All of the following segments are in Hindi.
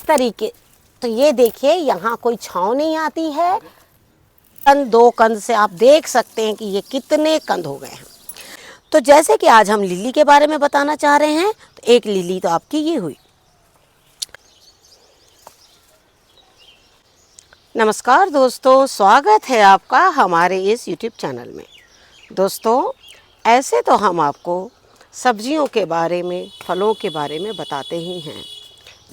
तरीके, तो ये देखिए यहाँ कोई छाँव नहीं आती है। कंद, 2 कंद से आप देख सकते हैं कि ये कितने कंद हो गए हैं। तो जैसे कि आज हम लिली के बारे में बताना चाह रहे हैं, तो एक लिली तो आपकी ये हुई। नमस्कार दोस्तों, स्वागत है आपका हमारे इस YouTube चैनल में। दोस्तों, ऐसे तो हम आपको सब्जियों के बारे में, फलों के बारे में बताते ही हैं,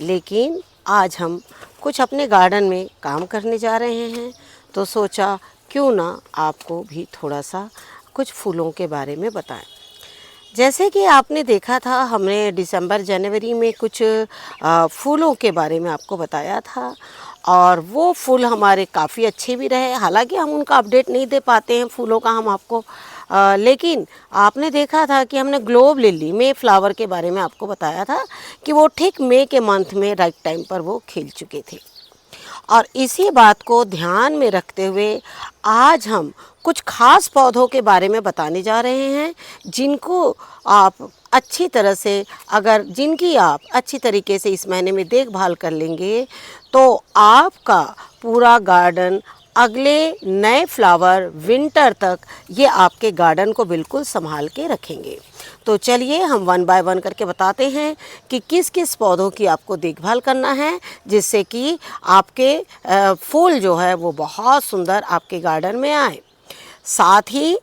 लेकिन आज हम कुछ अपने गार्डन में काम करने जा रहे हैं, तो सोचा क्यों ना आपको भी थोड़ा सा कुछ फूलों के बारे में बताएं। जैसे कि आपने देखा था, हमने दिसंबर जनवरी में कुछ फूलों के बारे में आपको बताया था और वो फूल हमारे काफ़ी अच्छे भी रहे। हालांकि हम उनका अपडेट नहीं दे पाते हैं फूलों का हम आपको, लेकिन आपने देखा था कि हमने ग्लोब लिली मे फ्लावर के बारे में आपको बताया था कि वो ठीक मई के मंथ में राइट टाइम पर वो खिल चुके थे। और इसी बात को ध्यान में रखते हुए आज हम कुछ खास पौधों के बारे में बताने जा रहे हैं, जिनको आप अच्छी तरह से, जिनकी आप अच्छी तरीके से इस महीने में देखभाल कर लेंगे, तो आपका पूरा गार्डन अगले नए फ्लावर विंटर तक ये आपके गार्डन को बिल्कुल संभाल के रखेंगे। तो चलिए हम 1 बाय 1 करके बताते हैं कि किस किस पौधों की आपको देखभाल करना है, जिससे कि आपके फूल जो है वो बहुत सुंदर आपके गार्डन में आए। साथ ही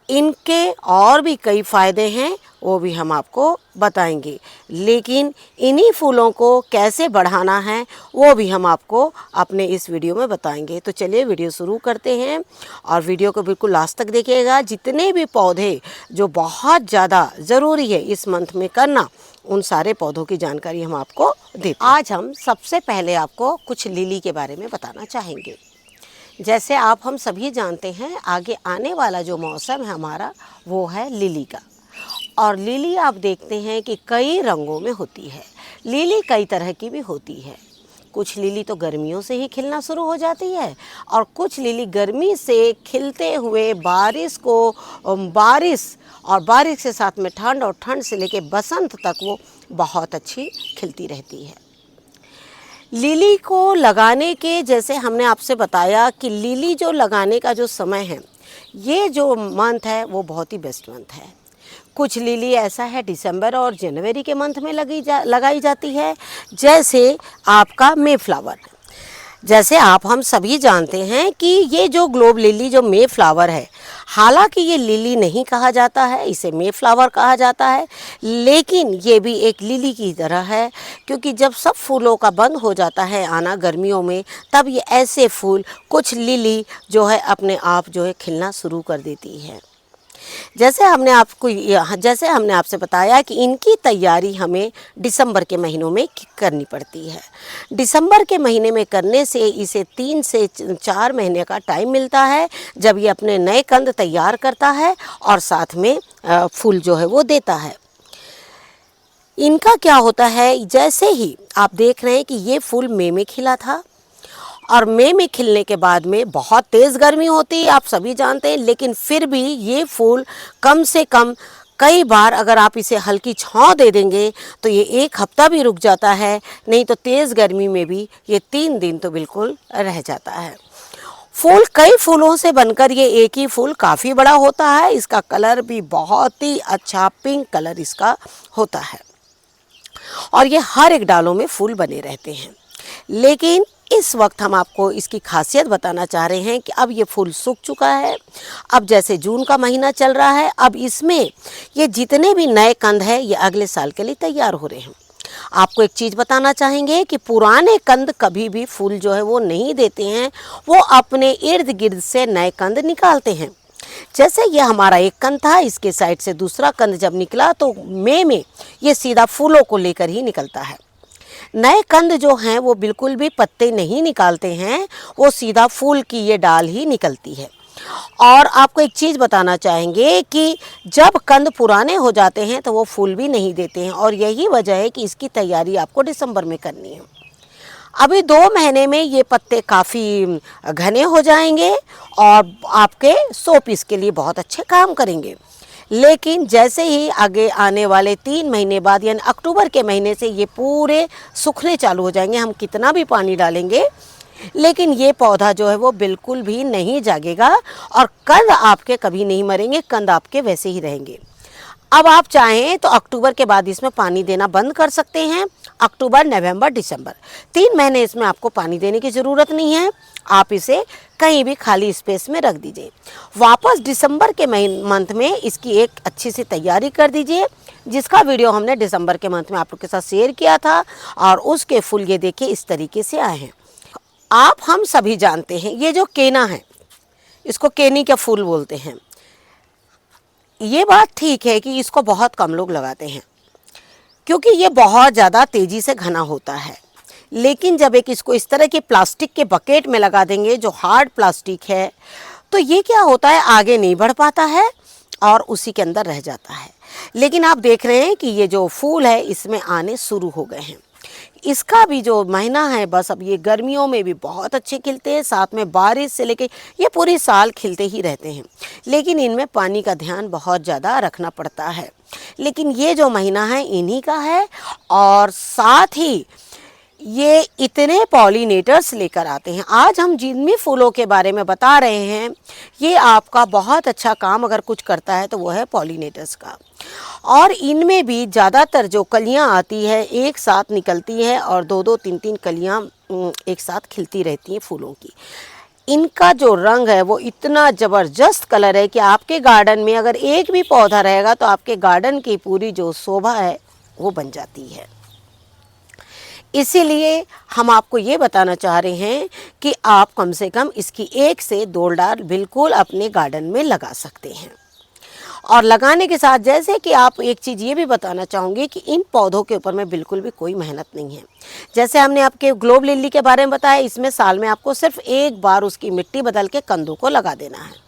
इनके और भी कई फ़ायदे हैं, वो भी हम आपको बताएंगे, लेकिन इन्हीं फूलों को कैसे बढ़ाना है वो भी हम आपको अपने इस वीडियो में बताएंगे। तो चलिए वीडियो शुरू करते हैं और वीडियो को बिल्कुल लास्ट तक देखिएगा। जितने भी पौधे जो बहुत ज़्यादा ज़रूरी है इस मंथ में करना, उन सारे पौधों की जानकारी हम आपको देते। आज हम सबसे पहले आपको कुछ लिली के बारे में बताना चाहेंगे। जैसे हम सभी जानते हैं, आगे आने वाला जो मौसम है हमारा, वो है लिली का। और लिली आप देखते हैं कि कई रंगों में होती है। लिली कई तरह की भी होती है। कुछ लिली तो गर्मियों से ही खिलना शुरू हो जाती है और कुछ लिली गर्मी से खिलते हुए बारिश के साथ में ठंड, और ठंड से लेके बसंत तक वो बहुत अच्छी खिलती रहती है। लिली को लगाने के, जैसे हमने आपसे बताया कि लिली जो लगाने का जो समय है, ये जो मंथ है वो बहुत ही बेस्ट मंथ है। कुछ लिली ऐसा है दिसंबर और जनवरी के मंथ में लगाई जाती है, जैसे आपका मे फ्लावर। जैसे हम सभी जानते हैं कि ये जो ग्लोब लिली जो मे फ्लावर है, हालांकि ये लिली नहीं कहा जाता है, इसे मे फ्लावर कहा जाता है, लेकिन ये भी एक लिली की तरह है, क्योंकि जब सब फूलों का बंद हो जाता है आना गर्मियों में, तब ये ऐसे फूल, कुछ लिली जो है अपने आप जो है खिलना शुरू कर देती है। जैसे हमने आपसे बताया कि इनकी तैयारी हमें दिसंबर के महीनों में करनी पड़ती है। दिसंबर के महीने में करने से इसे 3 से 4 महीने का टाइम मिलता है, जब ये अपने नए कंद तैयार करता है और साथ में फूल जो है वो देता है। इनका क्या होता है, जैसे ही आप देख रहे हैं कि ये फूल मई में खिला था और मई में खिलने के बाद में बहुत तेज़ गर्मी होती है, आप सभी जानते हैं, लेकिन फिर भी ये फूल कम से कम कई बार अगर आप इसे हल्की छांव दे देंगे तो ये 1 हफ्ता भी रुक जाता है, नहीं तो तेज़ गर्मी में भी ये 3 दिन तो बिल्कुल रह जाता है। फूल कई फूलों से बनकर ये एक ही फूल काफ़ी बड़ा होता है। इसका कलर भी बहुत ही अच्छा पिंक कलर इसका होता है और ये हर एक डालों में फूल बने रहते हैं। लेकिन इस वक्त हम आपको इसकी खासियत बताना चाह रहे हैं कि अब ये फूल सूख चुका है। अब जैसे जून का महीना चल रहा है, अब इसमें ये जितने भी नए कंद हैं ये अगले साल के लिए तैयार हो रहे हैं। आपको एक चीज़ बताना चाहेंगे कि पुराने कंद कभी भी फूल जो है वो नहीं देते हैं, वो अपने इर्द गिर्द से नए कंद निकालते हैं। जैसे ये हमारा एक कंद था, इसके साइड से दूसरा कंद जब निकला तो मई में ये सीधा फूलों को लेकर ही निकलता है। नए कंद जो हैं वो बिल्कुल भी पत्ते नहीं निकालते हैं, वो सीधा फूल की ये डाल ही निकलती है। और आपको एक चीज़ बताना चाहेंगे कि जब कंद पुराने हो जाते हैं तो वो फूल भी नहीं देते हैं, और यही वजह है कि इसकी तैयारी आपको दिसंबर में करनी है। अभी 2 महीने में ये पत्ते काफ़ी घने हो जाएंगे और आपके शो पीस के लिए बहुत अच्छे काम करेंगे। लेकिन जैसे ही आगे आने वाले 3 महीने बाद यानी अक्टूबर के महीने से ये पूरे सूखने चालू हो जाएंगे। हम कितना भी पानी डालेंगे लेकिन ये पौधा जो है वो बिल्कुल भी नहीं जागेगा और कंद आपके कभी नहीं मरेंगे, कंद आपके वैसे ही रहेंगे। अब आप चाहें तो अक्टूबर के बाद इसमें पानी देना बंद कर सकते हैं। अक्टूबर, नवंबर, दिसंबर 3 महीने इसमें आपको पानी देने की ज़रूरत नहीं है। आप इसे कहीं भी खाली स्पेस में रख दीजिए। वापस दिसंबर के मंथ में इसकी एक अच्छी सी तैयारी कर दीजिए, जिसका वीडियो हमने दिसंबर के मंथ में आप लोग के साथ शेयर किया था और उसके फूल ये देखिए इस तरीके से आए हैं। आप हम सभी जानते हैं ये जो केना है, इसको केनी का फूल बोलते हैं। ये बात ठीक है कि इसको बहुत कम लोग लगाते हैं क्योंकि ये बहुत ज़्यादा तेज़ी से घना होता है। लेकिन जब एक इसको इस तरह के प्लास्टिक के बकेट में लगा देंगे जो हार्ड प्लास्टिक है, तो ये क्या होता है, आगे नहीं बढ़ पाता है और उसी के अंदर रह जाता है। लेकिन आप देख रहे हैं कि ये जो फूल है इसमें आने शुरू हो गए हैं। इसका भी जो महीना है बस अब ये गर्मियों में भी बहुत अच्छे खिलते हैं, साथ में बारिश से लेके ये पूरी साल खिलते ही रहते हैं। लेकिन इनमें पानी का ध्यान बहुत ज़्यादा रखना पड़ता है। लेकिन ये जो महीना है इन्हीं का है और साथ ही ये इतने पॉलिनेटर्स लेकर आते हैं। आज हम जिन भी फूलों के बारे में बता रहे हैं ये आपका बहुत अच्छा काम अगर कुछ करता है तो वो है पॉलिनेटर्स का। और इनमें भी ज़्यादातर जो कलियां आती है एक साथ निकलती है और 2-2, 3-3 कलियां एक साथ खिलती रहती हैं फूलों की। इनका जो रंग है वो इतना ज़बरदस्त कलर है कि आपके गार्डन में अगर एक भी पौधा रहेगा तो आपके गार्डन की पूरी जो शोभा है वो बन जाती है। इसीलिए हम आपको ये बताना चाह रहे हैं कि आप कम से कम इसकी 1 से 2 डाल बिल्कुल अपने गार्डन में लगा सकते हैं। और लगाने के साथ जैसे कि आप एक चीज़ ये भी बताना चाहूँगी कि इन पौधों के ऊपर में बिल्कुल भी कोई मेहनत नहीं है। जैसे हमने आपके ग्लोब लिली के बारे में बताया, इसमें साल में आपको सिर्फ 1 बार उसकी मिट्टी बदल के कंदों को लगा देना है।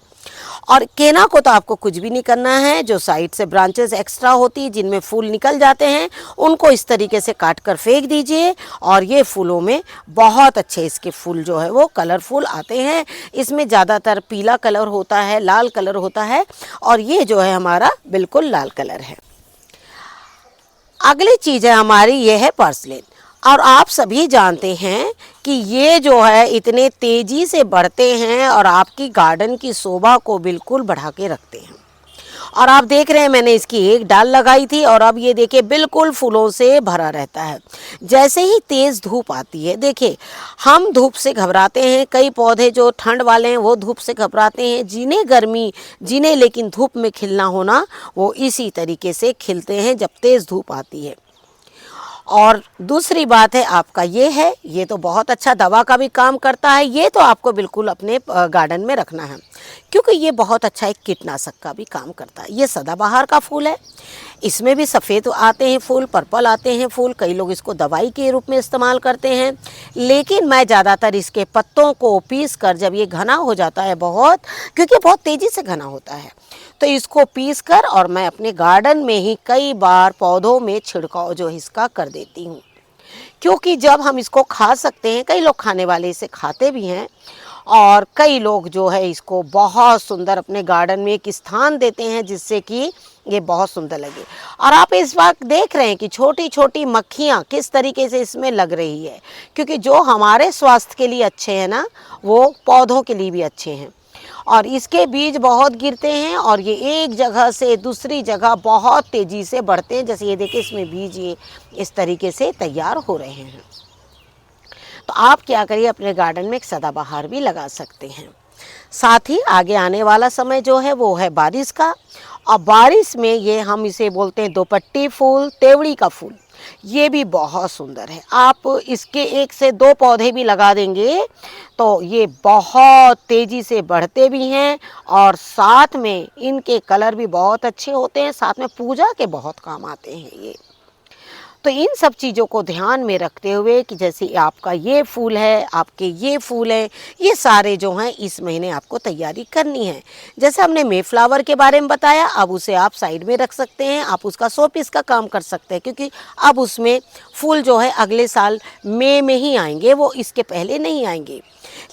और केना को तो आपको कुछ भी नहीं करना है। जो साइड से ब्रांचेस एक्स्ट्रा होती है जिनमें फूल निकल जाते हैं उनको इस तरीके से काट कर फेंक दीजिए और ये फूलों में बहुत अच्छे इसके फूल जो है वो कलरफुल आते हैं। इसमें ज़्यादातर पीला कलर होता है, लाल कलर होता है और ये जो है हमारा बिल्कुल लाल कलर है। अगली चीज़ है हमारी ये है पर्सलेन। और आप सभी जानते हैं कि ये जो है इतने तेज़ी से बढ़ते हैं और आपकी गार्डन की शोभा को बिल्कुल बढ़ा के रखते हैं। और आप देख रहे हैं मैंने इसकी 1 डाल लगाई थी और अब ये देखिए बिल्कुल फूलों से भरा रहता है। जैसे ही तेज़ धूप आती है, देखिए हम धूप से घबराते हैं, कई पौधे जो ठंड वाले हैं वो धूप से घबराते हैं, जिन्हें लेकिन धूप में खिलना होना वो इसी तरीके से खिलते हैं जब तेज़ धूप आती है। और दूसरी बात है आपका ये तो बहुत अच्छा दवा का भी काम करता है। ये तो आपको बिल्कुल अपने गार्डन में रखना है क्योंकि ये बहुत अच्छा एक कीटनाशक का भी काम करता है। ये सदाबहार का फूल है, इसमें भी सफ़ेद आते हैं फूल, पर्पल आते हैं फूल। कई लोग इसको दवाई के रूप में इस्तेमाल करते हैं, लेकिन मैं ज़्यादातर इसके पत्तों को पीस कर जब ये घना हो जाता है बहुत, क्योंकि बहुत तेज़ी से घना होता है, तो इसको पीस कर और मैं अपने गार्डन में ही कई बार पौधों में छिड़काव जो इसका कर देती हूँ। क्योंकि जब हम इसको खा सकते हैं, कई लोग खाने वाले इसे खाते भी हैं और कई लोग जो है इसको बहुत सुंदर अपने गार्डन में एक स्थान देते हैं जिससे कि ये बहुत सुंदर लगे। और आप इस वक्त देख रहे हैं कि छोटी छोटी मक्खियाँ किस तरीके से इसमें लग रही है, क्योंकि जो हमारे स्वास्थ्य के लिए अच्छे हैं ना वो पौधों के लिए भी अच्छे हैं। और इसके बीज बहुत गिरते हैं और ये एक जगह से दूसरी जगह बहुत तेज़ी से बढ़ते हैं। जैसे ये देखिए इसमें बीज ये इस तरीके से तैयार हो रहे हैं। तो आप क्या करिए अपने गार्डन में एक सदाबहार भी लगा सकते हैं। साथ ही आगे आने वाला समय जो है वो है बारिश का। और बारिश में ये हम इसे बोलते हैं दोपट्टी फूल, तेवड़ी का फूल। ये भी बहुत सुंदर है। आप इसके 1 से 2 पौधे भी लगा देंगे तो ये बहुत तेज़ी से बढ़ते भी हैं और साथ में इनके कलर भी बहुत अच्छे होते हैं, साथ में पूजा के बहुत काम आते हैं ये। तो इन सब चीज़ों को ध्यान में रखते हुए कि जैसे आपका ये फूल है, आपके ये फूल हैं, ये सारे जो हैं इस महीने आपको तैयारी करनी है। जैसे हमने मे फ्लावर के बारे में बताया, अब उसे आप साइड में रख सकते हैं, आप उसका शो पीस का काम कर सकते हैं, क्योंकि अब उसमें फूल जो है अगले साल मई में ही आएंगे, वो इसके पहले नहीं आएंगे।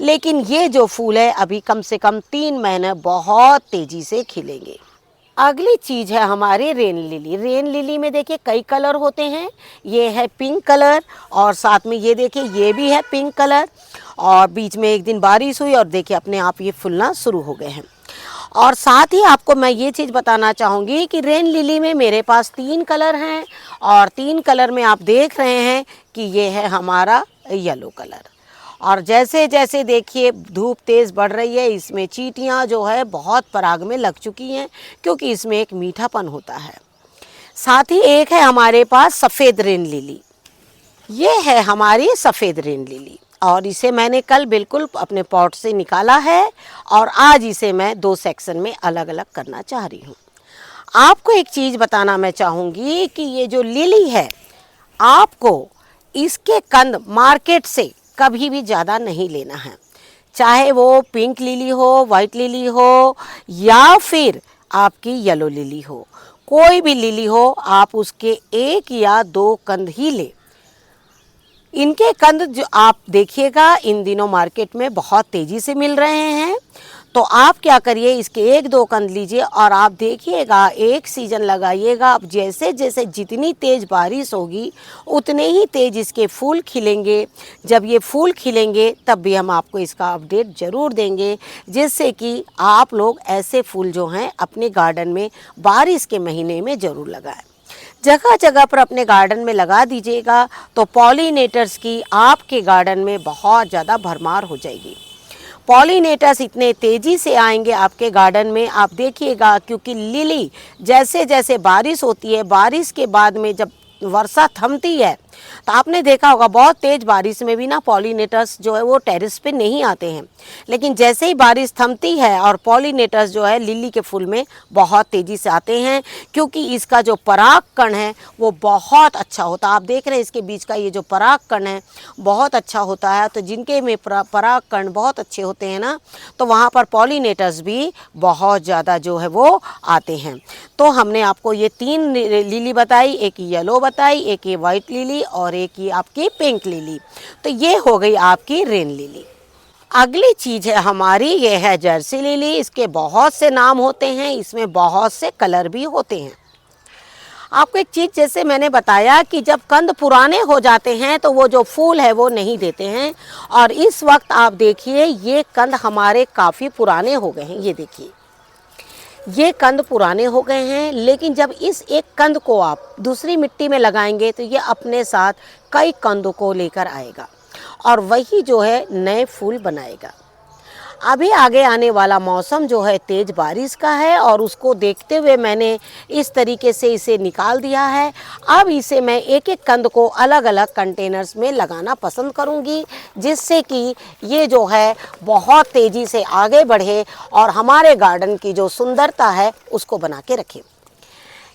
लेकिन ये जो फूल है अभी कम से कम 3 महीने बहुत तेज़ी से खिलेंगे। अगली चीज़ है हमारी रेन लिली। रेन लिली में देखिए कई कलर होते हैं। ये है पिंक कलर और साथ में ये देखिए ये भी है पिंक कलर, और बीच में एक दिन बारिश हुई और देखिए अपने आप ये फूलना शुरू हो गए हैं। और साथ ही आपको मैं ये चीज़ बताना चाहूँगी कि रेन लिली में मेरे पास 3 कलर हैं, और 3 कलर में आप देख रहे हैं कि ये है हमारा येलो कलर। और जैसे जैसे देखिए धूप तेज़ बढ़ रही है, इसमें चींटियाँ जो है बहुत पराग में लग चुकी हैं, क्योंकि इसमें एक मीठापन होता है। साथ ही एक है हमारे पास सफ़ेद रेन लिली। ये है हमारी सफ़ेद रेन लिली, और इसे मैंने कल बिल्कुल अपने पॉट से निकाला है, और आज इसे मैं 2 सेक्शन में अलग अलग करना चाह रही हूँ। आपको एक चीज़ बताना मैं चाहूँगी कि ये जो लिली है, आपको इसके कंद मार्केट से कभी भी ज़्यादा नहीं लेना है। चाहे वो पिंक लिली हो, वाइट लिली हो, या फिर आपकी येलो लिली हो, कोई भी लिली हो, आप उसके 1 या 2 कंद ही लें। इनके कंद जो आप देखिएगा इन दिनों मार्केट में बहुत तेज़ी से मिल रहे हैं। तो आप क्या करिए, इसके 1-2 कंद लीजिए और आप देखिएगा, एक सीज़न लगाइएगा। अब जैसे जैसे जितनी तेज़ बारिश होगी उतने ही तेज़ इसके फूल खिलेंगे। जब ये फूल खिलेंगे तब भी हम आपको इसका अपडेट ज़रूर देंगे, जिससे कि आप लोग ऐसे फूल जो हैं अपने गार्डन में बारिश के महीने में ज़रूर लगाएं। जगह जगह पर अपने गार्डन में लगा दीजिएगा, तो पॉलिनेटर्स की आपके गार्डन में बहुत ज़्यादा भरमार हो जाएगी। पॉलिनेटर्स इतने तेज़ी से आएंगे आपके गार्डन में, आप देखिएगा, क्योंकि लिली जैसे जैसे बारिश होती है, बारिश के बाद में जब वर्षा थमती है, तो आपने देखा होगा बहुत तेज़ बारिश में भी ना पॉलिनेटर्स जो है वो टेरेस पे नहीं आते हैं। लेकिन जैसे ही बारिश थमती है और पॉलिनेटर्स जो है लिली के फूल में बहुत तेज़ी से आते हैं, क्योंकि इसका जो पराग कण है वो बहुत अच्छा होता है। आप देख रहे हैं इसके बीच का ये जो पराग कण है बहुत अच्छा होता है। तो जिनके में पराग कण बहुत अच्छे होते हैं ना, तो वहाँ पर पॉलिनेटर्स भी बहुत ज़्यादा जो है वो आते हैं। तो हमने आपको ये 3 लिली बताई, एक येलो बताई, एक ये वाइट लिली और एक ये आपकी पिंक लिली। तो ये हो गई आपकी रेन लिली। अगली चीज़ है हमारी, ये है जर्सी लिली। इसके बहुत से नाम होते हैं, इसमें बहुत से कलर भी होते हैं। आपको एक चीज़ जैसे मैंने बताया कि जब कंद पुराने हो जाते हैं तो वो जो फूल है वो नहीं देते हैं, और इस वक्त आप देखिए ये कंद हमारे काफ़ी पुराने हो गए हैं। ये देखिए ये कंद पुराने हो गए हैं, लेकिन जब इस एक कंद को आप दूसरी मिट्टी में लगाएंगे तो ये अपने साथ कई कंदों को लेकर आएगा, और वही जो है नए फूल बनाएगा। अभी आगे आने वाला मौसम जो है तेज़ बारिश का है, और उसको देखते हुए मैंने इस तरीके से इसे निकाल दिया है। अब इसे मैं एक एक कंद को अलग अलग कंटेनर्स में लगाना पसंद करूंगी, जिससे कि ये जो है बहुत तेज़ी से आगे बढ़े और हमारे गार्डन की जो सुंदरता है उसको बना के रखे।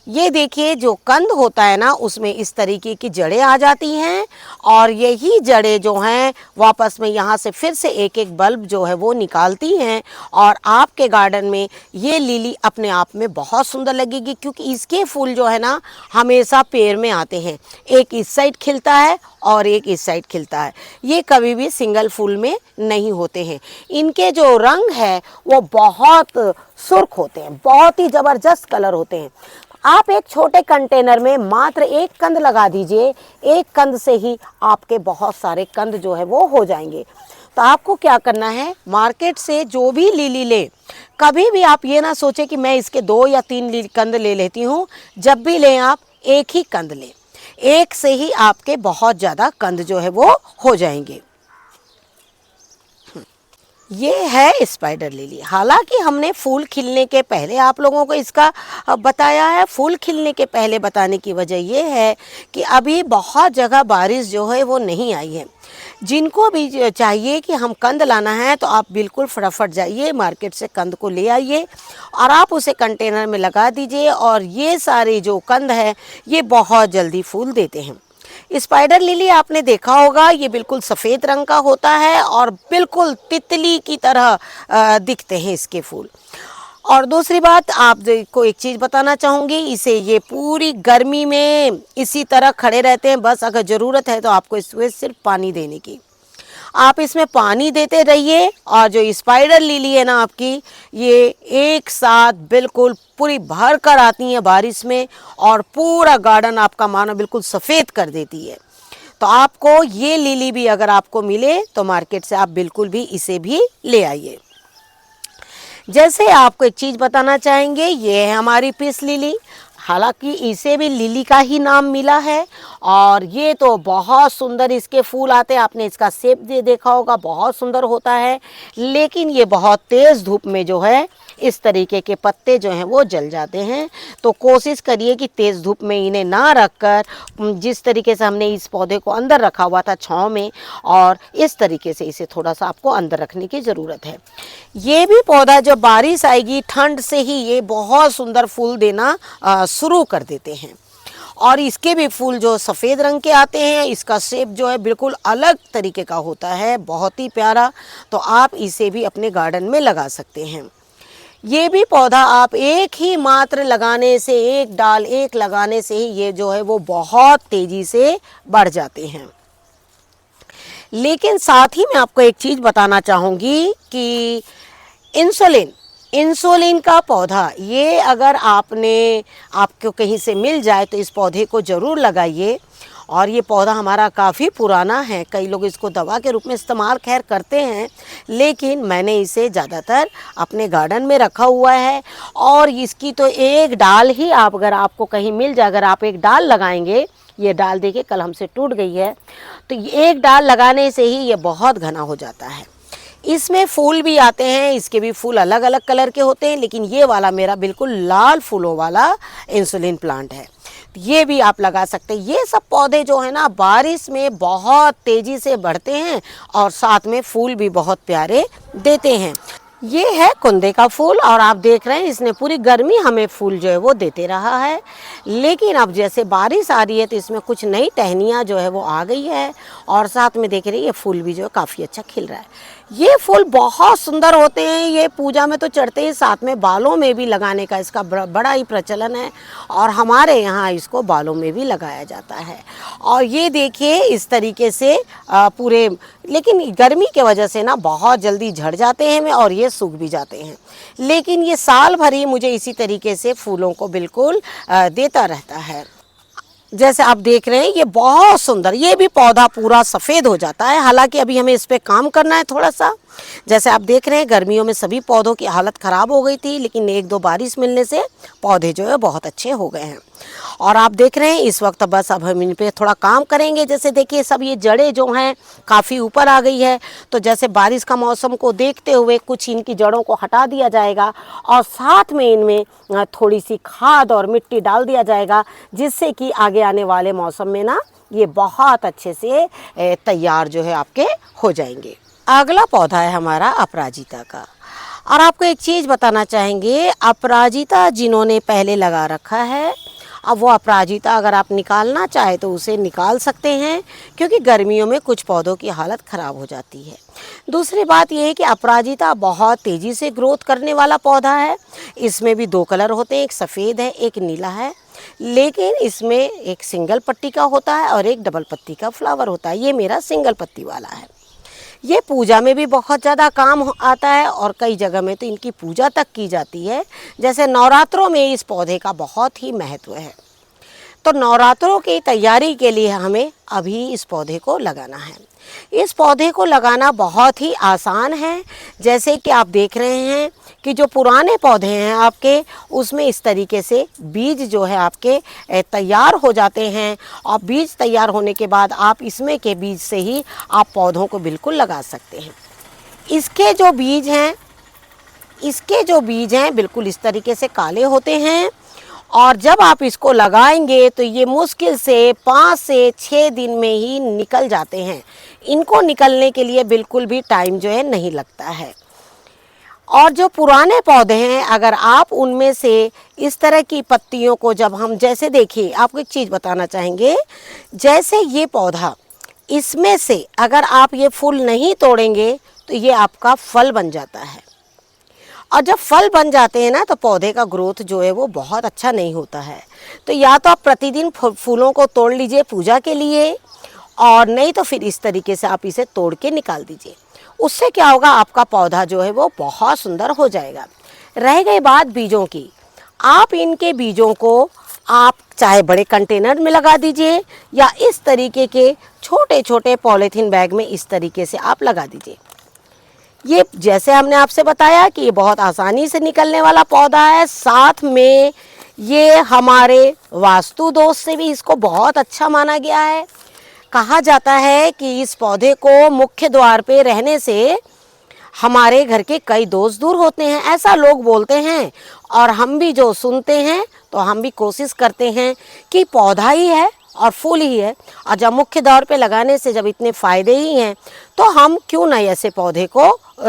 ये देखिए जो कंद होता है ना, उसमें इस तरीके की जड़ें आ जाती हैं, और यही जड़ें जो हैं वापस में यहाँ से फिर से एक एक बल्ब जो है वो निकालती हैं, और आपके गार्डन में ये लिली अपने आप में बहुत सुंदर लगेगी, क्योंकि इसके फूल जो है ना हमेशा पेड़ में आते हैं। एक इस साइड खिलता है और एक इस साइड खिलता है। ये कभी भी सिंगल फूल में नहीं होते हैं। इनके जो रंग है वो बहुत सुर्ख होते हैं, बहुत ही ज़बरदस्त कलर होते हैं। आप एक छोटे कंटेनर में मात्र एक कंद लगा दीजिए, एक कंद से ही आपके बहुत सारे कंद जो है वो हो जाएंगे। तो आपको क्या करना है, मार्केट से जो भी लिली ले, कभी भी आप ये ना सोचें कि मैं इसके 2 या 3 कंद ले लेती हूँ। जब भी लें आप एक ही कंद लें, एक से ही आपके बहुत ज़्यादा कंद जो है वो हो जाएंगे। ये है स्पाइडर लिली। हालांकि हमने फूल खिलने के पहले आप लोगों को इसका बताया है। फूल खिलने के पहले बताने की वजह ये है कि अभी बहुत जगह बारिश जो है वो नहीं आई है। जिनको भी चाहिए कि हम कंद लाना है तो आप बिल्कुल फटाफट जाइए मार्केट से कंद को ले आइए, और आप उसे कंटेनर में लगा दीजिए, और ये सारे जो कंद हैं ये बहुत जल्दी फूल देते हैं। स्पाइडर लिली आपने देखा होगा, ये बिल्कुल सफ़ेद रंग का होता है और बिल्कुल तितली की तरह दिखते हैं इसके फूल। और दूसरी बात आपको एक चीज़ बताना चाहूँगी, इसे ये पूरी गर्मी में इसी तरह खड़े रहते हैं। बस अगर ज़रूरत है तो आपको इसमें सिर्फ पानी देने की। आप इसमें पानी देते रहिए और जो स्पाइडर लिली है ना आपकी, ये एक साथ बिल्कुल पूरी भर कर आती है बारिश में और पूरा गार्डन आपका मानो बिल्कुल सफ़ेद कर देती है। तो आपको ये लिली भी अगर आपको मिले तो मार्केट से आप बिल्कुल भी इसे भी ले आइए। जैसे आपको एक चीज़ बताना चाहेंगे, ये है हमारी पीस लिली। हालांकि इसे भी लिली का ही नाम मिला है और ये तो बहुत सुंदर इसके फूल आते हैं। आपने इसका शेप देखा होगा, बहुत सुंदर होता है, लेकिन ये बहुत तेज़ धूप में जो है इस तरीके के पत्ते जो हैं वो जल जाते हैं। तो कोशिश करिए कि तेज़ धूप में इन्हें ना रखकर, जिस तरीके से हमने इस पौधे को अंदर रखा हुआ था छाँव में, और इस तरीके से इसे थोड़ा सा आपको अंदर रखने की ज़रूरत है। ये भी पौधा जब बारिश आएगी ठंड से ही ये बहुत सुंदर फूल देना शुरू कर देते हैं और इसके भी फूल जो सफ़ेद रंग के आते हैं। इसका शेप जो है बिल्कुल अलग तरीके का होता है, बहुत ही प्यारा। तो आप इसे भी अपने गार्डन में लगा सकते हैं। ये भी पौधा आप एक ही मात्र लगाने से, एक डाल एक लगाने से ही ये जो है वो बहुत तेज़ी से बढ़ जाते हैं। लेकिन साथ ही मैं आपको एक चीज़ बताना चाहूँगी कि इंसुलिन का पौधा, ये अगर आपको कहीं से मिल जाए तो इस पौधे को ज़रूर लगाइए। और ये पौधा हमारा काफ़ी पुराना है, कई लोग इसको दवा के रूप में इस्तेमाल खैर करते हैं, लेकिन मैंने इसे ज़्यादातर अपने गार्डन में रखा हुआ है। और इसकी तो एक डाल ही अगर आपको कहीं मिल जाए, अगर आप एक डाल लगाएंगे, ये डाल देखिए कल हमसे टूट गई है, तो एक डाल लगाने से ही ये बहुत घना हो जाता है। इसमें फूल भी आते हैं, इसके भी फूल अलग अलग कलर के होते हैं, लेकिन ये वाला मेरा बिल्कुल लाल फूलों वाला इंसुलिन प्लांट है। ये भी आप लगा सकते हैं। ये सब पौधे जो है ना बारिश में बहुत तेज़ी से बढ़ते हैं और साथ में फूल भी बहुत प्यारे देते हैं। ये है कुंदे का फूल और आप देख रहे हैं इसने पूरी गर्मी हमें फूल जो है वो देते रहा है। लेकिन अब जैसे बारिश आ रही है तो इसमें कुछ नई टहनियाँ जो है वो आ गई है और साथ में देख रही है ये फूल भी जो है काफ़ी अच्छा खिल रहा है। ये फूल बहुत सुंदर होते हैं, ये पूजा में तो चढ़ते ही, साथ में बालों में भी लगाने का इसका बड़ा ही प्रचलन है और हमारे यहाँ इसको बालों में भी लगाया जाता है। और ये देखिए इस तरीके से पूरे, लेकिन गर्मी के वजह से ना बहुत जल्दी झड़ जाते हैं और ये सूख भी जाते हैं, लेकिन ये साल भर ही मुझे इसी तरीके से फूलों को बिल्कुल देता रहता है। जैसे आप देख रहे हैं ये बहुत सुंदर, ये भी पौधा पूरा सफ़ेद हो जाता है। हालांकि अभी हमें इस पे काम करना है थोड़ा सा। जैसे आप देख रहे हैं गर्मियों में सभी पौधों की हालत ख़राब हो गई थी, लेकिन एक दो बारिश मिलने से पौधे जो है बहुत अच्छे हो गए हैं। और आप देख रहे हैं इस वक्त बस अब हम इन पे थोड़ा काम करेंगे। जैसे देखिए सब ये जड़ें जो हैं काफ़ी ऊपर आ गई है, तो जैसे बारिश का मौसम को देखते हुए कुछ इनकी जड़ों को हटा दिया जाएगा और साथ में इनमें थोड़ी सी खाद और मिट्टी डाल दिया जाएगा, जिससे कि आगे आने वाले मौसम में ना ये बहुत अच्छे से तैयार जो है आपके हो जाएंगे। अगला पौधा है हमारा अपराजिता का। और आपको एक चीज़ बताना चाहेंगे, अपराजिता जिन्होंने पहले लगा रखा है, अब वो अपराजिता अगर आप निकालना चाहे तो उसे निकाल सकते हैं, क्योंकि गर्मियों में कुछ पौधों की हालत ख़राब हो जाती है। दूसरी बात यह है कि अपराजिता बहुत तेज़ी से ग्रोथ करने वाला पौधा है। इसमें भी दो कलर होते हैं, एक सफ़ेद है एक नीला है, लेकिन इसमें एक सिंगल पत्ती का होता है और एक डबल पत्ती का फ्लावर होता है। ये मेरा सिंगल पत्ती वाला है। ये पूजा में भी बहुत ज़्यादा काम आता है और कई जगह में तो इनकी पूजा तक की जाती है। जैसे नवरात्रों में इस पौधे का बहुत ही महत्व है। तो नवरात्रों की तैयारी के लिए हमें अभी इस पौधे को लगाना है। इस पौधे को लगाना बहुत ही आसान है। जैसे कि आप देख रहे हैं कि जो पुराने पौधे हैं आपके, उसमें इस तरीके से बीज जो है आपके तैयार हो जाते हैं और बीज तैयार होने के बाद आप इसमें के बीज से ही आप पौधों को बिल्कुल लगा सकते हैं। इसके जो बीज हैं बिल्कुल इस तरीके से काले होते हैं और जब आप इसको लगाएंगे तो ये मुश्किल से 5 से 6 दिन में ही निकल जाते हैं। इनको निकलने के लिए बिल्कुल भी टाइम जो है नहीं लगता है। और जो पुराने पौधे हैं, अगर आप उनमें से इस तरह की पत्तियों को जब हम, जैसे देखिए आपको एक चीज़ बताना चाहेंगे, जैसे ये पौधा, इसमें से अगर आप ये फूल नहीं तोड़ेंगे तो ये आपका फल बन जाता है। और जब फल बन जाते हैं ना तो पौधे का ग्रोथ जो है वो बहुत अच्छा नहीं होता है। तो या तो आप प्रतिदिन फूलों को तोड़ लीजिए पूजा के लिए, और नहीं तो फिर इस तरीके से आप इसे तोड़ के निकाल दीजिए। उससे क्या होगा, आपका पौधा जो है वो बहुत सुंदर हो जाएगा। रह गई बात बीजों की, आप इनके बीजों को आप चाहे बड़े कंटेनर में लगा दीजिए या इस तरीके के छोटे छोटे पॉलीथीन बैग में इस तरीके से आप लगा दीजिए। ये जैसे हमने आपसे बताया कि ये बहुत आसानी से निकलने वाला पौधा है, साथ में ये हमारे वास्तु दोष से भी इसको बहुत अच्छा माना गया है। कहा जाता है कि इस पौधे को मुख्य द्वार पे रहने से हमारे घर के कई दोष दूर होते हैं, ऐसा लोग बोलते हैं। और हम भी जो सुनते हैं तो हम भी कोशिश करते हैं कि पौधा ही है और फूल ही है, और जब मुख्य द्वार पे लगाने से जब इतने फ़ायदे ही हैं तो हम क्यों नहीं ऐसे पौधे को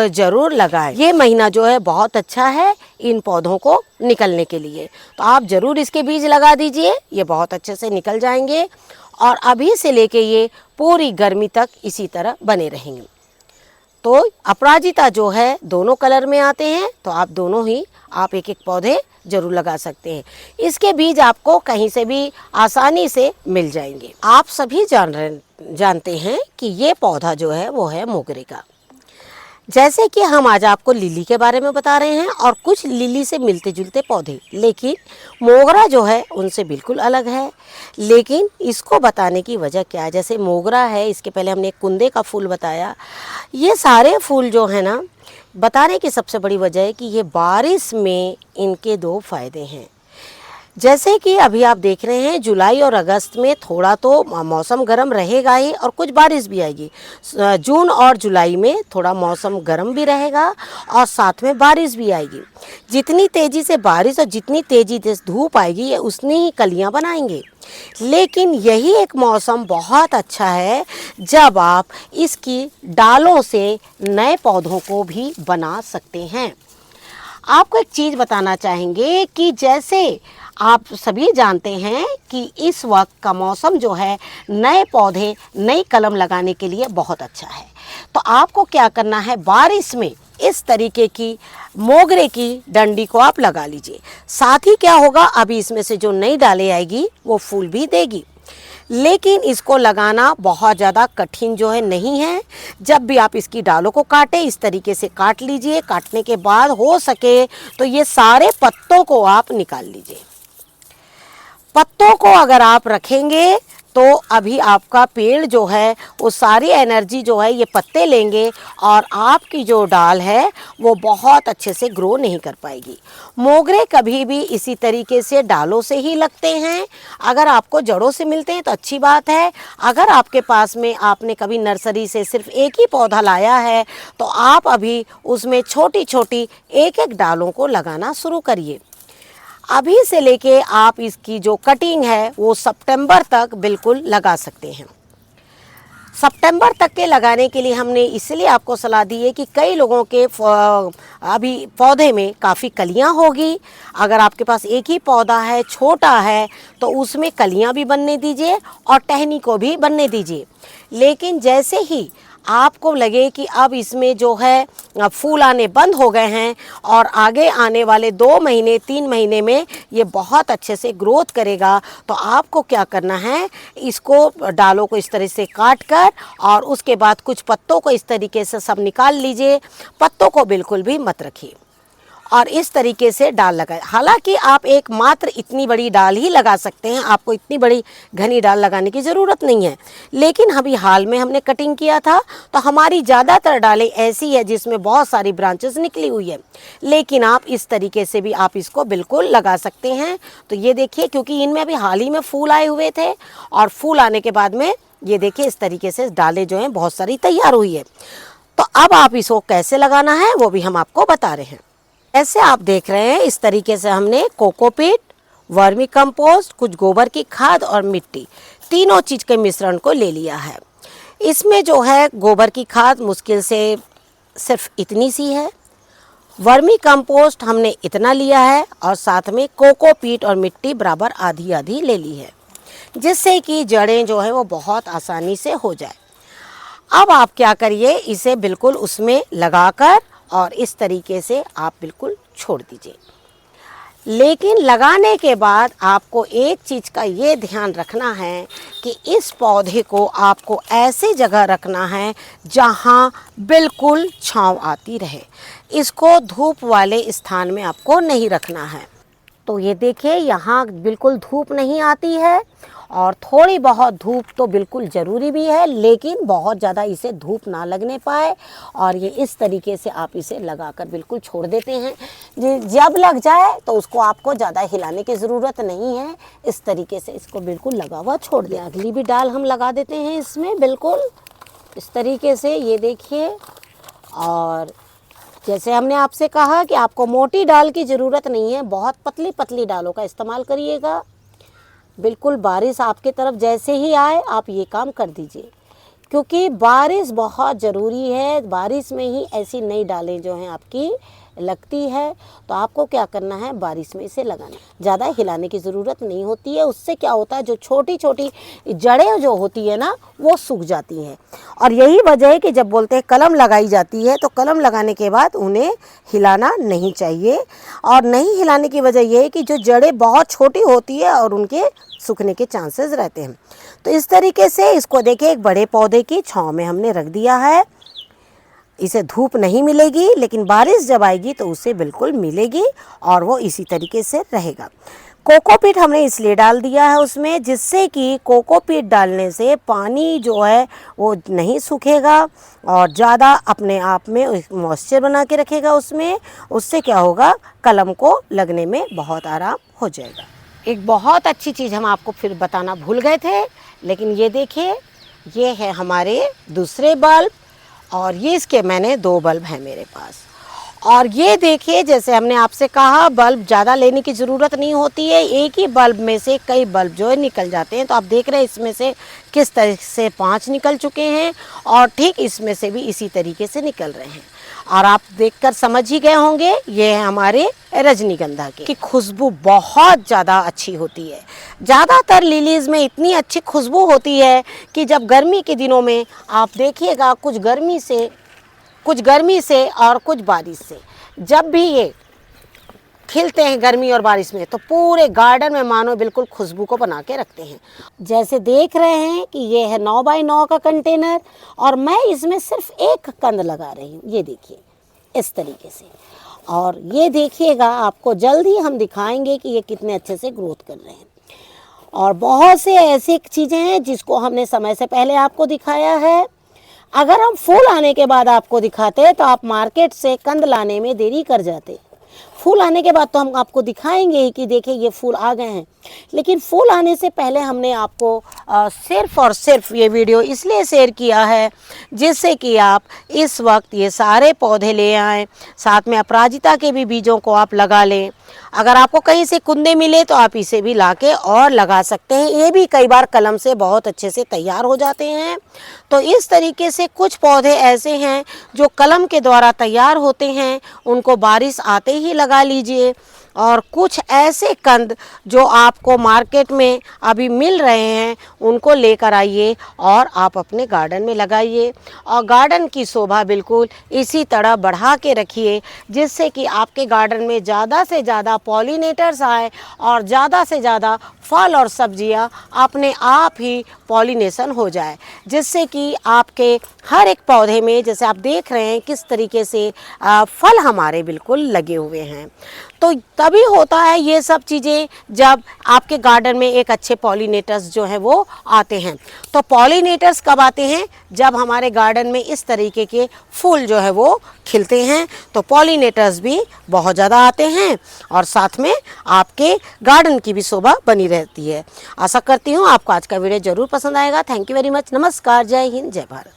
ज़रूर लगाएं। ये महीना जो है बहुत अच्छा है इन पौधों को निकलने के लिए, तो आप ज़रूर इसके बीज लगा दीजिए, ये बहुत अच्छे से निकल जाएंगे और अभी से लेके ये पूरी गर्मी तक इसी तरह बने रहेंगे। तो अपराजिता जो है दोनों कलर में आते हैं, तो आप दोनों ही आप एक एक पौधे ज़रूर लगा सकते हैं। इसके बीज आपको कहीं से भी आसानी से मिल जाएंगे। आप सभी जानते हैं कि ये पौधा जो है वो है मोगरे का। जैसे कि हम आज आपको लिली के बारे में बता रहे हैं और कुछ लिली से मिलते जुलते पौधे, लेकिन मोगरा जो है उनसे बिल्कुल अलग है। लेकिन इसको बताने की वजह क्या है, जैसे मोगरा है, इसके पहले हमने एक कुंदे का फूल बताया। ये सारे फूल जो है ना, बताने की सबसे बड़ी वजह है कि ये बारिश में इनके दो फायदे हैं। जैसे कि अभी आप देख रहे हैं जुलाई और अगस्त में थोड़ा तो मौसम गर्म रहेगा ही और कुछ बारिश भी आएगी। जून और जुलाई में थोड़ा मौसम गर्म भी रहेगा और साथ में बारिश भी आएगी। जितनी तेज़ी से बारिश और जितनी तेज़ी से धूप आएगी ये उतनी ही कलियां बनाएंगे। लेकिन यही एक मौसम बहुत अच्छा है जब आप इसकी डालों से नए पौधों को भी बना सकते हैं। आपको एक चीज़ बताना चाहेंगे कि जैसे आप सभी जानते हैं कि इस वक्त का मौसम जो है नए पौधे नई कलम लगाने के लिए बहुत अच्छा है। तो आपको क्या करना है, बारिश में इस तरीके की मोगरे की डंडी को आप लगा लीजिए। साथ ही क्या होगा, अभी इसमें से जो नई डालें आएगी वो फूल भी देगी। लेकिन इसको लगाना बहुत ज़्यादा कठिन जो है नहीं है। जब भी आप इसकी डालों को काटें इस तरीके से काट लीजिए। काटने के बाद हो सके तो ये सारे पत्तों को आप निकाल लीजिए। पत्तों को अगर आप रखेंगे तो अभी आपका पेड़ जो है वो सारी एनर्जी जो है ये पत्ते लेंगे और आपकी जो डाल है वो बहुत अच्छे से ग्रो नहीं कर पाएगी। मोगरे कभी भी इसी तरीके से डालों से ही लगते हैं। अगर आपको जड़ों से मिलते हैं तो अच्छी बात है। अगर आपके पास में आपने कभी नर्सरी से सिर्फ एक ही पौधा लाया है तो आप अभी उसमें छोटी छोटी एक एक डालों को लगाना शुरू करिए। अभी से लेके आप इसकी जो कटिंग है वो सितंबर तक बिल्कुल लगा सकते हैं। सितंबर तक के लगाने के लिए हमने इसलिए आपको सलाह दी है कि कई लोगों के अभी पौधे में काफ़ी कलियां होगी। अगर आपके पास एक ही पौधा है, छोटा है, तो उसमें कलियां भी बनने दीजिए और टहनी को भी बनने दीजिए। लेकिन जैसे ही आपको लगे कि अब इसमें जो है फूल आने बंद हो गए हैं और आगे आने वाले 2 महीने 3 महीने में ये बहुत अच्छे से ग्रोथ करेगा, तो आपको क्या करना है, इसको डालों को इस तरह से काट कर और उसके बाद कुछ पत्तों को इस तरीके से सब निकाल लीजिए। पत्तों को बिल्कुल भी मत रखिए और इस तरीके से डाल लगाए। हालांकि आप एक मात्र इतनी बड़ी डाल ही लगा सकते हैं, आपको इतनी बड़ी घनी डाल लगाने की ज़रूरत नहीं है। लेकिन अभी हाल में हमने कटिंग किया था तो हमारी ज़्यादातर डालें ऐसी है जिसमें बहुत सारी ब्रांचेस निकली हुई है। लेकिन आप इस तरीके से भी आप इसको बिल्कुल लगा सकते हैं। तो ये देखिए, क्योंकि इनमें अभी हाल ही में फूल आए हुए थे और फूल आने के बाद में ये देखिए इस तरीके से डालें जो हैं बहुत सारी तैयार हुई है। तो अब आप इसको कैसे लगाना है वो भी हम आपको बता रहे हैं। ऐसे आप देख रहे हैं इस तरीके से हमने कोकोपीट, वर्मी कंपोस्ट, कुछ गोबर की खाद और मिट्टी, तीनों चीज़ के मिश्रण को ले लिया है। इसमें जो है गोबर की खाद मुश्किल से सिर्फ इतनी सी है, वर्मी कंपोस्ट हमने इतना लिया है और साथ में कोकोपीट और मिट्टी बराबर आधी आधी ले ली है, जिससे कि जड़ें जो है वो बहुत आसानी से हो जाए। अब आप क्या करिए, इसे बिल्कुल उसमें लगाकर और इस तरीके से आप बिल्कुल छोड़ दीजिए। लेकिन लगाने के बाद आपको एक चीज़ का ये ध्यान रखना है कि इस पौधे को आपको ऐसी जगह रखना है जहाँ बिल्कुल छांव आती रहे। इसको धूप वाले स्थान में आपको नहीं रखना है। तो ये देखिए, यहाँ बिल्कुल धूप नहीं आती है और थोड़ी बहुत धूप तो बिल्कुल ज़रूरी भी है, लेकिन बहुत ज़्यादा इसे धूप ना लगने पाए। और ये इस तरीके से आप इसे लगाकर बिल्कुल छोड़ देते हैं। जब लग जाए तो उसको आपको ज़्यादा हिलाने की ज़रूरत नहीं है। इस तरीके से इसको बिल्कुल लगा हुआ छोड़ दें। अगली भी डाल हम लगा देते हैं इसमें, बिल्कुल इस तरीके से, ये देखिए। और जैसे हमने आपसे कहा कि आपको मोटी डाल की ज़रूरत नहीं है, बहुत पतली पतली डालों का इस्तेमाल करिएगा। बिल्कुल बारिश आपके तरफ जैसे ही आए आप ये काम कर दीजिए, क्योंकि बारिश बहुत ज़रूरी है। बारिश में ही ऐसी नई डालें जो हैं आपकी लगती है। तो आपको क्या करना है, बारिश में इसे लगाना, ज़्यादा हिलाने की ज़रूरत नहीं होती है। उससे क्या होता है, जो छोटी छोटी जड़ें जो होती है ना, वो सूख जाती हैं। और यही वजह है कि जब बोलते हैं कलम लगाई जाती है, तो कलम लगाने के बाद उन्हें हिलाना नहीं चाहिए। और नहीं हिलाने की वजह यह है कि जो जड़ें बहुत छोटी होती है और उनके सूखने के चांसेस रहते हैं। तो इस तरीके से इसको देखिए, एक बड़े पौधे की छांव में हमने रख दिया है। इसे धूप नहीं मिलेगी, लेकिन बारिश जब आएगी तो उसे बिल्कुल मिलेगी और वो इसी तरीके से रहेगा। कोकोपीट हमने इसलिए डाल दिया है उसमें, जिससे कि कोकोपीट डालने से पानी जो है वो नहीं सूखेगा और ज़्यादा अपने आप में मॉइस्चर बना के रखेगा उसमें। उससे क्या होगा, कलम को लगने में बहुत आराम हो जाएगा। एक बहुत अच्छी चीज़ हम आपको फिर बताना भूल गए थे, लेकिन ये देखिए, ये है हमारे दूसरे बल्ब। और ये इसके मैंने 2 बल्ब हैं मेरे पास। और ये देखिए, जैसे हमने आपसे कहा, बल्ब ज़्यादा लेने की ज़रूरत नहीं होती है। एक ही बल्ब में से कई बल्ब जो है निकल जाते हैं। तो आप देख रहे हैं इसमें से किस तरह से 5 निकल चुके हैं और ठीक इसमें से भी इसी तरीके से निकल रहे हैं। और आप देखकर समझ ही गए होंगे, ये है हमारे रजनीगंधा की खुशबू बहुत ज़्यादा अच्छी होती है। ज़्यादातर लिलीज़ में इतनी अच्छी खुशबू होती है कि जब गर्मी के दिनों में आप देखिएगा, कुछ गर्मी से और कुछ बारिश से, जब भी ये खिलते हैं गर्मी और बारिश में, तो पूरे गार्डन में मानो बिल्कुल खुशबू को बना के रखते हैं। जैसे देख रहे हैं कि ये है 9 बाई 9 का कंटेनर और मैं इसमें सिर्फ एक कंद लगा रही हूँ। ये देखिए इस तरीके से। और ये देखिएगा, आपको जल्द ही हम दिखाएंगे कि ये कितने अच्छे से ग्रोथ कर रहे हैं। और बहुत से ऐसी चीज़ें हैं जिसको हमने समय से पहले आपको दिखाया है। अगर हम फूल आने के बाद आपको दिखाते तो आप मार्केट से कंद लाने में देरी कर जाते। फूल आने के बाद तो हम आपको दिखाएंगे ही कि देखिए ये फूल आ गए हैं, लेकिन फूल आने से पहले हमने आपको सिर्फ और सिर्फ ये वीडियो इसलिए शेयर किया है जिससे कि आप इस वक्त ये सारे पौधे ले आएँ, साथ में अपराजिता के भी बीजों को आप लगा लें। अगर आपको कहीं से कुंदे मिले तो आप इसे भी लाके और लगा सकते हैं। ये भी कई बार कलम से बहुत अच्छे से तैयार हो जाते हैं। तो इस तरीके से कुछ पौधे ऐसे हैं जो कलम के द्वारा तैयार होते हैं, उनको बारिश आते ही लगा लीजिए। और कुछ ऐसे कंद जो आपको मार्केट में अभी मिल रहे हैं, उनको लेकर आइए और आप अपने गार्डन में लगाइए और गार्डन की शोभा बिल्कुल इसी तरह बढ़ा के रखिए, जिससे कि आपके गार्डन में ज़्यादा से ज़्यादा पॉलिनेटर्स आए और ज़्यादा से ज़्यादा फल और सब्जियां अपने आप ही पॉलिनेशन हो जाए, जिससे कि आपके हर एक पौधे में, जैसे आप देख रहे हैं किस तरीके से फल हमारे बिल्कुल लगे हुए हैं। तो तभी होता है ये सब चीज़ें जब आपके गार्डन में एक अच्छे पॉलिनेटर्स जो हैं वो आते हैं। तो पॉलिनेटर्स कब आते हैं? जब हमारे गार्डन में इस तरीके के फूल जो है वो खिलते हैं, तो पॉलिनेटर्स भी बहुत ज़्यादा आते हैं और साथ में आपके गार्डन की भी शोभा बनी रहती है। आशा करती हूँ आपको आज का वीडियो ज़रूर पसंद आएगा। Thank you very much. नमस्कार, जय हिंद, जय भारत।